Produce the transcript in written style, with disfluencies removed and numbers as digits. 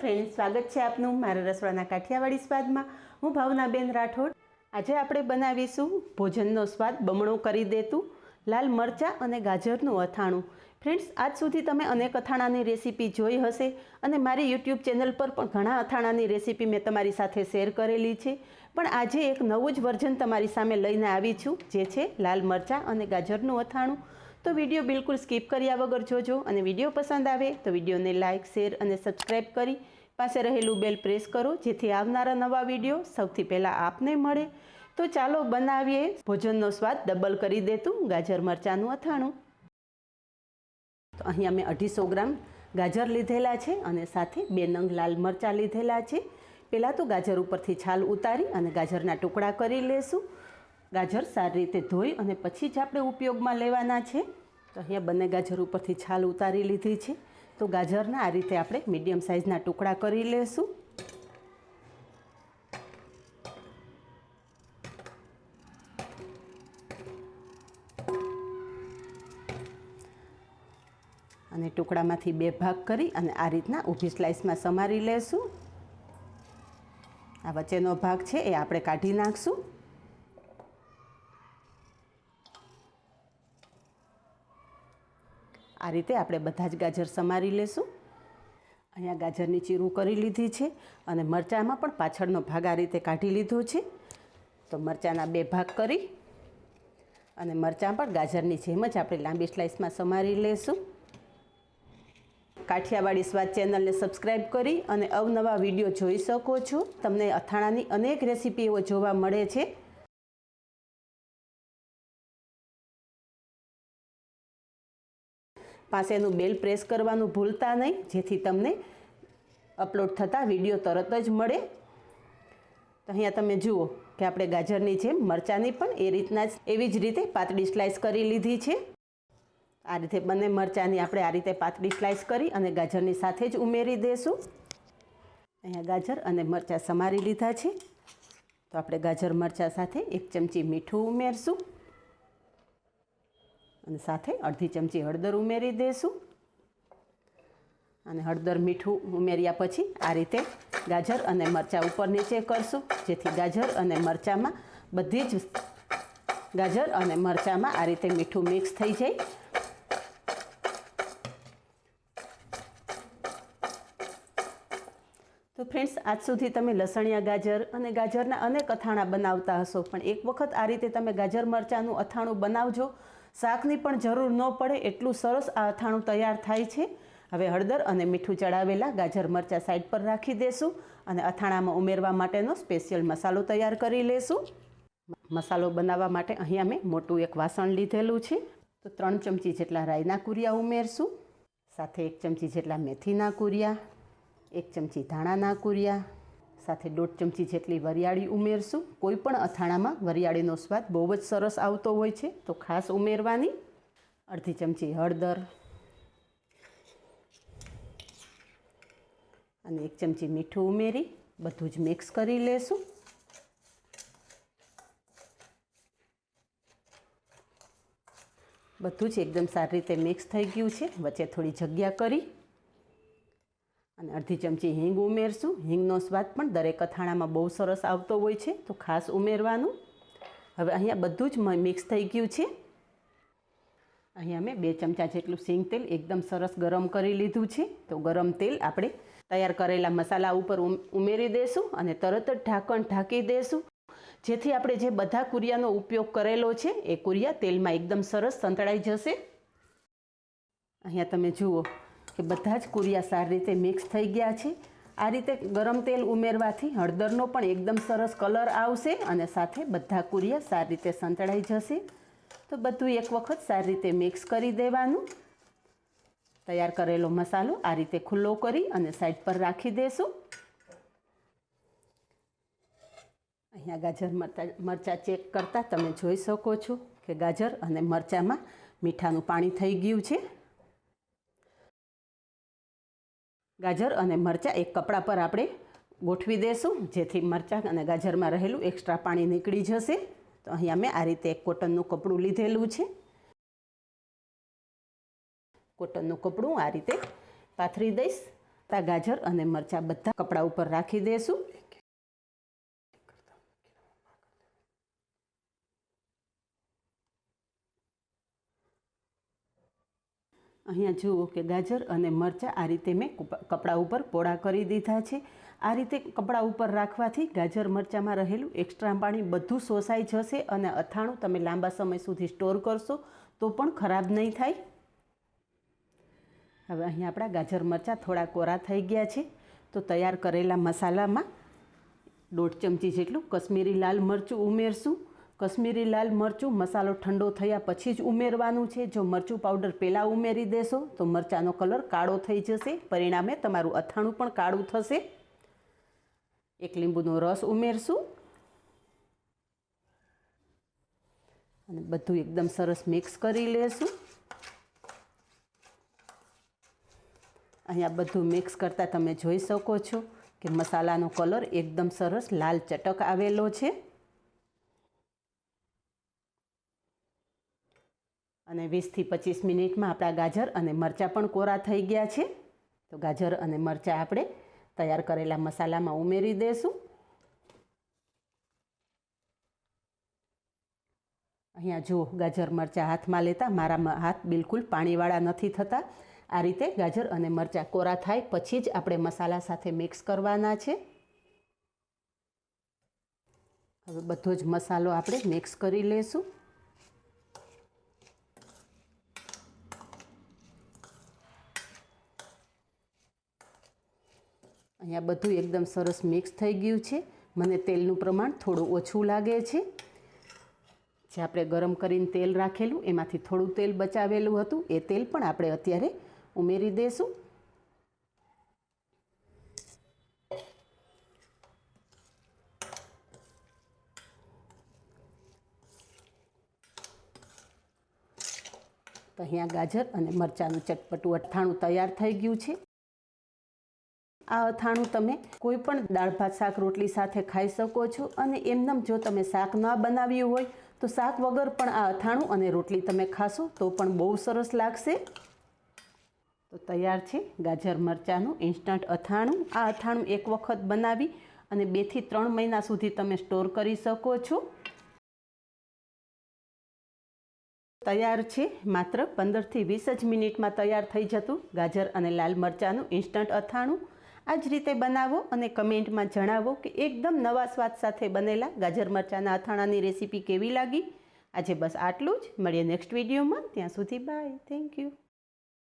Friends, સ્વાગત છે આપનું મારા રસોડાના કાઠિયાવાડી સ્વાદમાં। હું ભાવનાબેન રાઠોડ। આજે આપણે બનાવીશું ભોજનનો સ્વાદ બમણો કરી દેતું લાલ મરચાં અને ગાજરનું અથાણું। ફ્રેન્ડ્સ, આજ સુધી તમે અનેક અથાણાની રેસીપી જોઈ હશે અને મારી યુટ્યુબ ચેનલ પર પણ ઘણા અથાણાની રેસીપી મેં તમારી સાથે શેર કરેલી છે, પણ આજે એક નવું જ વર્ઝન તમારી સામે લઈને આવી છું, જે છે લાલ મરચાં અને ગાજરનું અથાણું। તો વિડીયો બિલકુલ સ્કીપ કર્યા વગર જોજો અને વિડીયો પસંદ આવે તો વિડીયોને લાઇક, શેર અને સબસ્ક્રાઈબ કરી પાસે રહેલું બેલ પ્રેસ કરો, જેથી આવનારા નવા વિડીયો સૌથી પહેલાં આપને મળે। તો ચાલો બનાવીએ ભોજનનો સ્વાદ ડબલ કરી દેતું ગાજર મરચાંનું અથાણું। તો અહીંયા મેં 250 ગ્રામ ગાજર લીધેલા છે અને સાથે 2 નંગ લાલ મરચાં લીધેલા છે। પહેલાં તો ગાજર ઉપરથી છાલ ઉતારી અને ગાજરના ટુકડા કરી લેશું। ગાજર સારી રીતે ધોઈ અને પછી જ આપણે ઉપયોગમાં લેવાના છે। તો અહીંયા બંને ગાજર ઉપરથી છાલ ઉતારી લીધી છે। તો ગાજરના આ રીતે આપણે મીડિયમ સાઇઝના ટુકડા કરી લેશું। અને ટુકડામાંથી 2 ભાગ કરી અને આ રીતના ઊભી સ્લાઇસમાં સમારી લેશું। આ વચ્ચેનો ભાગ છે એ આપણે કાઢી નાખશું। આ રીતે આપણે બધા જ ગાજર સમારી લેશું। અહીંયા ગાજરની ચીરું કરી લીધી છે અને મરચાંમાં પણ પાછળનો ભાગ આ રીતે કાઢી લીધો છે। તો મરચાંના 2 ભાગ કરી અને મરચાં પણ ગાજરની જેમ જ આપણે લાંબી સ્લાઇસમાં સમારી લેશું। કાઠિયાવાડી સ્વાદ ચેનલને સબસ્ક્રાઈબ કરી અને અવનવા વિડીયો જોઈ શકો છો। તમને અથાણાની અનેક રેસીપીઓ જોવા મળે છે। પાસેનું બેલ પ્રેસ કરવાનું ભૂલતા નહીં, જેથી તમને અપલોડ થતા વિડીયો તરત જ મળે। તો અહીંયા તમે જુઓ કે આપણે ગાજરની જેમ મરચાંની પણ એ રીતના જ એવી જ રીતે પાતળી સ્લાઇસ કરી લીધી છે। આ રીતે બંને મરચાંની આપણે આ રીતે પાતળી સ્લાઇસ કરી અને ગાજરની સાથે જ ઉમેરી દઈશું। અહીંયા ગાજર અને મરચાં સમારી લીધા છે। તો આપણે ગાજર મરચાં સાથે 1 ચમચી મીઠું ઉમેરશું અને સાથે અડધી ચમચી હળદર ઉમેરી દઈશું। અને હળદર મીઠું ઉમેર્યા પછી આ રીતે ગાજર અને મરચાં ઉપર નીચે કરશું, જેથી ગાજર અને મરચાંમાં બધી જ ગાજર અને મરચાંમાં આ રીતે મીઠું મિક્સ થઈ જાય। તો ફ્રેન્ડ્સ, આજ સુધી તમે લસણિયા ગાજર અને ગાજરના અનેક અથાણાં બનાવતા હશો, પણ એક વખત આ રીતે તમે ગાજર મરચાંનું અથાણું બનાવજો। શાકની પણ જરૂર ન પડે એટલું સરસ આ અથાણું તૈયાર થાય છે। હવે હળદર અને મીઠું ચડાવેલા ગાજર મરચાં સાઈડ પર રાખી દેશું અને અથાણામાં ઉમેરવા માટેનો સ્પેશિયલ મસાલો તૈયાર કરી લેશું। મસાલો બનાવવા માટે અહીંયા મેં મોટું એક વાસણ લીધેલું છે। તો 3 ચમચી જેટલા રાઈના કુરિયા ઉમેરશું, સાથે 1 ચમચી જેટલા મેથીના કુરિયા, 1 ચમચી ધાણાના કુરિયા, સાથે 1.5 ચમચી જેટલી વરિયાળી ઉમેરશું। કોઈ પણ અથાણામાં વરિયાળીનો સ્વાદ બહુ જ સરસ આવતો હોય છે, તો ખાસ ઉમેરવાની। અડધી ચમચી હળદર અને 1 ચમચી મીઠું ઉમેરી બધું જ મિક્સ કરી લેશું। બધું જ એકદમ સારી રીતે મિક્સ થઈ ગયું છે। વચ્ચે થોડી જગ્યા કરી અને અડધી ચમચી હિંગ ઉમેરશું। હિંગનો સ્વાદ પણ દરેક અથાણામાં બહુ સરસ આવતો હોય છે, તો ખાસ ઉમેરવાનું। હવે અહીંયા બધું જ મિક્સ થઈ ગયું છે। અહીંયા મેં 2 ચમચા જેટલું સિંગ તેલ એકદમ સરસ ગરમ કરી લીધું છે। તો ગરમ તેલ આપણે તૈયાર કરેલા મસાલા ઉપર ઉમેરી દઈશું અને તરત જ ઢાંકણ ઢાંકી દઈશું, જેથી આપણે જે બધા કુરિયાનો ઉપયોગ કરેલો છે એ કુરિયા તેલમાં એકદમ સરસ સંતળાઈ જશે। અહીંયા તમે જુઓ કે બધા જ કુરિયા સારી રીતે મિક્સ થઈ ગયા છે। આ રીતે ગરમ તેલ ઉમેરવાથી હળદરનો પણ એકદમ સરસ કલર આવશે અને સાથે બધા કુરિયા સારી રીતે સંતળાઈ જશે। તો બધું એક વખત સારી રીતે મિક્સ કરી દેવાનું। તૈયાર કરેલો મસાલો આ રીતે ખુલ્લો કરી અને સાઈડ પર રાખી દેશું। અહીંયા ગાજર મરચાં ચેક કરતાં તમે જોઈ શકો છો કે ગાજર અને મરચાંમાં મીઠાનું પાણી થઈ ગયું છે। ગાજર અને મરચાં એક કપડા પર આપણે ગોઠવી દઈશું, જેથી મરચાં અને ગાજરમાં રહેલું એક્સ્ટ્રા પાણી નીકળી જશે। તો અહીંયા મેં આ રીતે એક કોટનનું કપડું લીધેલું છે। કોટનનું કપડું આ રીતે પાથરી દઈશ ગાજર અને મરચાં બધા કપડા ઉપર રાખી દેશું. અહીંયા જુઓ કે ગાજર અને મરચાં આ રીતે મેં કપડા ઉપર પોળા કરી દીધા છે. આ રીતે કપડા ઉપર રાખવાથી ગાજર મરચાંમાં રહેલું એક્સ્ટ્રા પાણી બધું શોષાઈ જશે અને અથાણું તમે લાંબા સમય સુધી સ્ટોર કરશો તો પણ ખરાબ નહીં થાય. હવે અહીંયા આપણા ગાજર મરચાં થોડા કોરા થઈ ગયા છે. તો તૈયાર કરેલા મસાલામાં 1.5 ચમચી જેટલું કશ્મીરી લાલ મરચું ઉમેરશું. કશ્મીરી લાલ મરચું મસાલો ઠંડો થયા પછી જ ઉમેરવાનું છે. જો મરચું પાવડર પહેલાં ઉમેરી દેશો તો મરચાંનો કલર કાળો થઈ જશે, પરિણામે તમારું અથાણું પણ કાળું થશે. 1 લીંબુનો રસ ઉમેરશું અને બધું એકદમ સરસ મિક્સ કરી લેશું. અહીંયા બધું મિક્સ કરતાં તમે જોઈ શકો છો કે મસાલાનો કલર એકદમ સરસ લાલ ચટક આવેલો છે. અને 20 થી 25 મિનિટમાં આપણા ગાજર અને મરચાં પણ કોરા થઈ ગયા છે. તો ગાજર અને મરચાં આપણે તૈયાર કરેલા મસાલામાં ઉમેરી દઈશું. અહીંયા જુઓ, ગાજર મરચાં હાથમાં લેતા મારા હાથ બિલકુલ પાણીવાળા નથી થતા. આ રીતે ગાજર અને મરચાં કોરા થાય પછી જ આપણે મસાલા સાથે મિક્સ કરવાના છે. હવે બધો જ મસાલો આપણે મિક્સ કરી લઈશું. અહીંયા બધું એકદમ સરસ મિક્સ થઈ ગયું છે. મને તેલનું પ્રમાણ થોડું ઓછું લાગે છે. જે આપણે ગરમ કરીને તેલ રાખેલું એમાંથી થોડું તેલ બચાવેલું હતું એ તેલ પણ આપણે અત્યારે ઉમેરી દઈશું. તો અહીંયા ગાજર અને મરચાંનું ચટપટું અથાણું તૈયાર થઈ ગયું છે. આ અથાણું તમે કોઈ પણ દાળ ભાત શાક રોટલી સાથે ખાઈ શકો છો. અને એમનેમ જો તમે શાક ન બનાવ્યું હોય તો શાક વગર પણ આ અથાણું અને રોટલી તમે ખાશો તો પણ બહુ સરસ લાગશે. તો તૈયાર છે ગાજર મરચાંનું ઇન્સ્ટન્ટ અથાણું. આ અથાણું એક વખત બનાવી અને 2 થી 3 મહિના સુધી તમે સ્ટોર કરી શકો છો. તૈયાર છે, માત્ર 15 થી 20 જ મિનિટમાં તૈયાર થઈ જતું ગાજર અને લાલ મરચાંનું ઇન્સ્ટન્ટ અથાણું. આ જ રીતે બનાવો અને કમેન્ટમાં જણાવો કે એકદમ નવા સ્વાદ સાથે બનેલા ગાજર મરચાંના અથાણાની રેસીપી કેવી લાગી. આજે બસ આટલું જ. મળીએ નેક્સ્ટ વિડીયોમાં. ત્યાં સુધી બાય. Thank you.